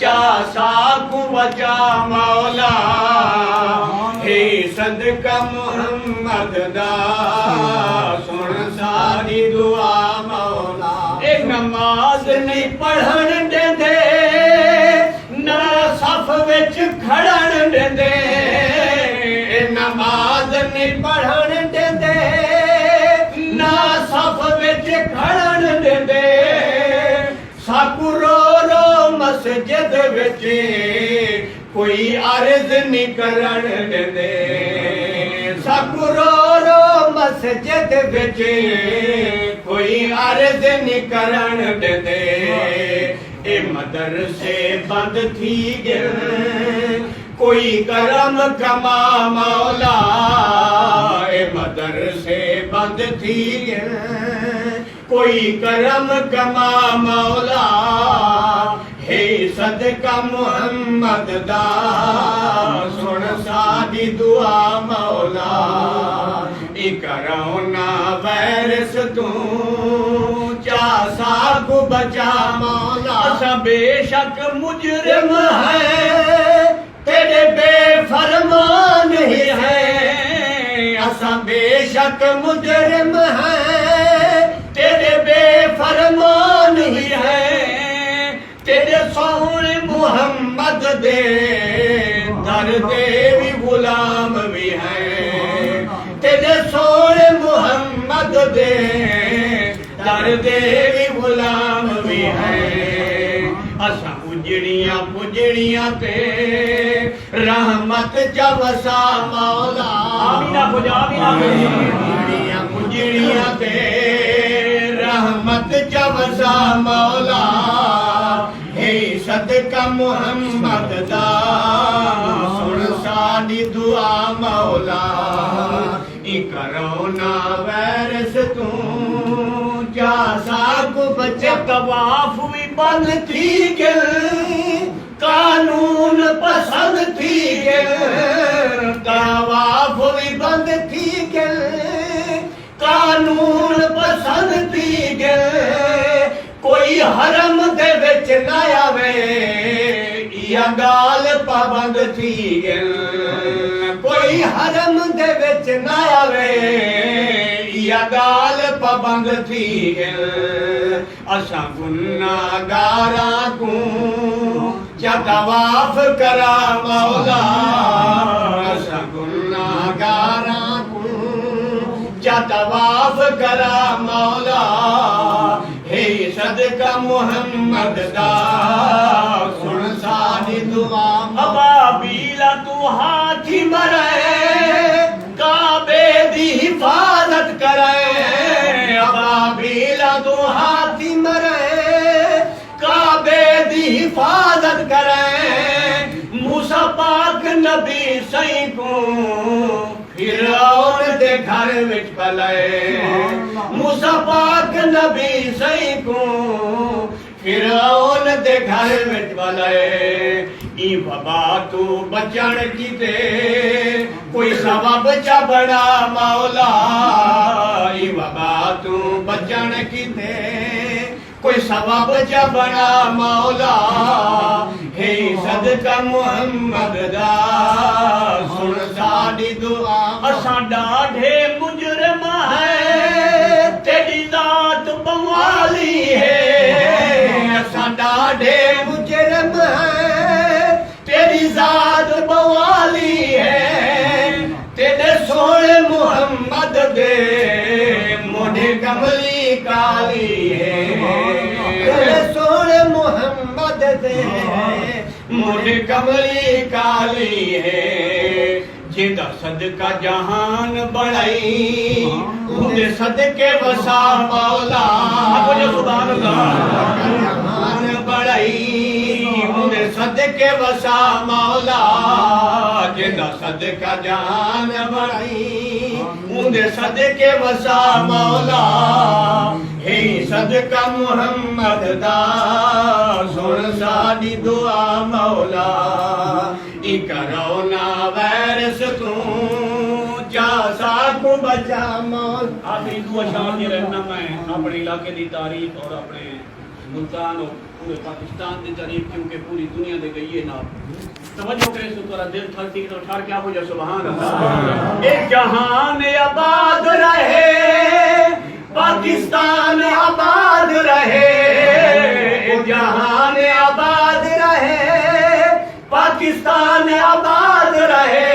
चा साकू बचा मौला हे सदका मुहम्मद दा सुन सारी दुआ मौला ए नमाज नहीं पढ़न देंदे ना सफ विच खड़न देंदे नमाज नहीं पढ़न देंदे ना सफ विच खड़न देंदे साकू रो रो मस्जिद विच कोई अर्ज नहीं करन देंदे साकू रो रो मस्जिद विच कोई अर्ज नहीं करन देंदे ए मदरसे बंद थी गए कोई करम कमा मौला ए मदरसे बंद थी गए कोई करम कमा मौला हे सदका मुहम्मद दा सुन साडी दुआ मौला ई करोना वायरस तू चा साकू बचा मौला असा बेशक मुजरिम है तेरे बेफरमान ही है असा बेशक मुजरिम है तेरे बेफरमान ही है तेरे सोने मुहम्मद दे दर दे भी गुलाम भी है तेरे सोने मुहम्मद दे दर दे भी गुलाम भी है असा उजड़ियां पुजड़ियां ते रहमत च वसा मौला आमीना उजड़ियां पुजड़ियां ते रहमत च वसा मौला हे सदका मुहम्मद दा सुन साडी दुआ मौला ई करोना वायरस तू जा साकू बचा तवाफ भी बंद थी गए कानून पसंद थी गए तवाफ भी बंद थी गए कानून पसंद थी गए कोई हरम दे विच ना आवे या गाल पाबंद थी गए कोई हरम दे विच ना आवे या गाल पाबंद थी गए असा गुनाहगारा को क्या तवाफ करा मौला असा गुनाहगारा को क्या तवाफ करा मौला हे सदका मुहम्मद दा सुन साडी दुआ अबाबीला तू हाथी मरे काबे दी हिफाजत करे अबाबीला तू हाथी मरे काबे दी हिफाजत करे मूसा पाक नबी सही को फिरौन दे घर विच पले मूसा पाक नबी सही को फिरौन दे घर विच पले ई वबा तू बचण कीते कोई सबब चा बड़ा मौला ई वबा तू बचण कीते कोई सबब चा बड़ा मौला हे सदका मुहम्मद दा सुन साडी दुआ असा डाढे मुजरिम है तेरी जात बवाली है असा डाढे मुजरिम है तेरी जात बवाली है तेरे सोने मुहम्मद दे मोढ़े कमली काली है तेरे सोने मुहम्मद दे मोढ़े कमली काली है जिदा सदका जहान बढ़ाई उनके सदके वसा मौला सुभान अल्लाह जहान बढ़ाई उनके सदके वसा मौला जिदा सदका जहान बढ़ाई उनके सदके वसा मौला हे सदका मुहम्मद दा सुन साडी दुआ मौला ई करोना वायरस तू जा साकू बचा मौला। आखिरी दुआ शाम ये रहना मैं अपने इलाके की तारीफ और अपने मुल्तान और पूरे पाकिस्तान की तारीफ क्योंकि पूरी दुनिया दे गई है ना तवज्जो करे सो तोरा दिल थलती तो ठार क्या हो जा सुभान अल्लाह एक जहान आबाद रहे पाकिस्तान आबाद रहे एक जहान आबाद रहे पाकिस्तान आबाद रहे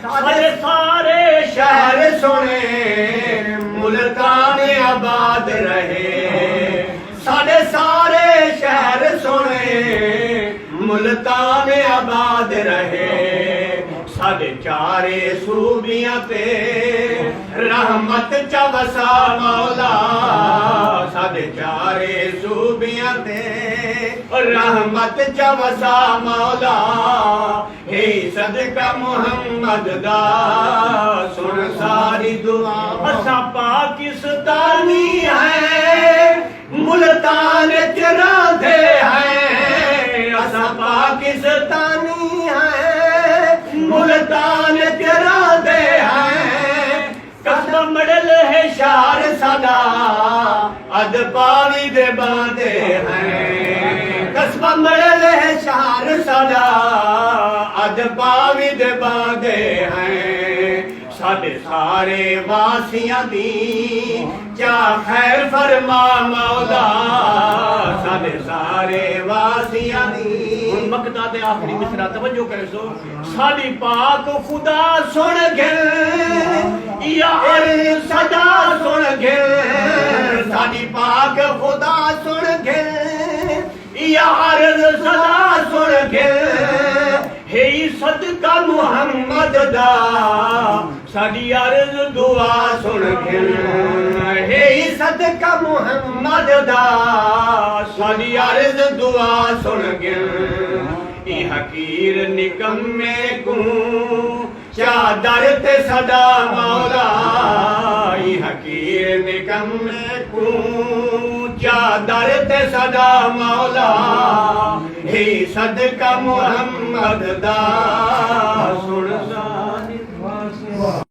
सारे सारे शहर सुने मुल्तान आबाद रहे सारे सारे शहर सुने मुल्तान आबाद रहे साढ़े चारे सूबियां पे रहमत चवसा मौला साढ़े चारे सूबियां पे रहमत चवसा मौला हे सदका मुहम्मद दा सुन सारी दुआ असा पाकिस्तानी है मुल्तान चराते हैं असा पाकिस्तानी है मुल्तान चराते हैं कस्बा मडल है शार सदा अद पानी दे बांधे हैं कस्बा मडल है शार सदा अद पानी दे बांधे हैं साढ़े सारे वासियां दी क्या खैर फरमा मौला साढ़े सारे वासियां दी मकता दे आखिरी मिसरा तवज्जो करे सो साडी पाक खुदा सुन गिल यार सदा सुन गिल साडी पाक खुदा सुन गिल यार सदा सुन गिल हे सदका मुहम्मद दा साडी अर्ज दुआ सुन गिल हे सदका मुहम्मद दा साडी अर्ज दुआ सुन गिल ई हकीर निकम्मे को चादर ते सदा मौला ई हकीर निकम्मे को चादर ते सदा मौला हे सदका मुहम्मद दा सुन सा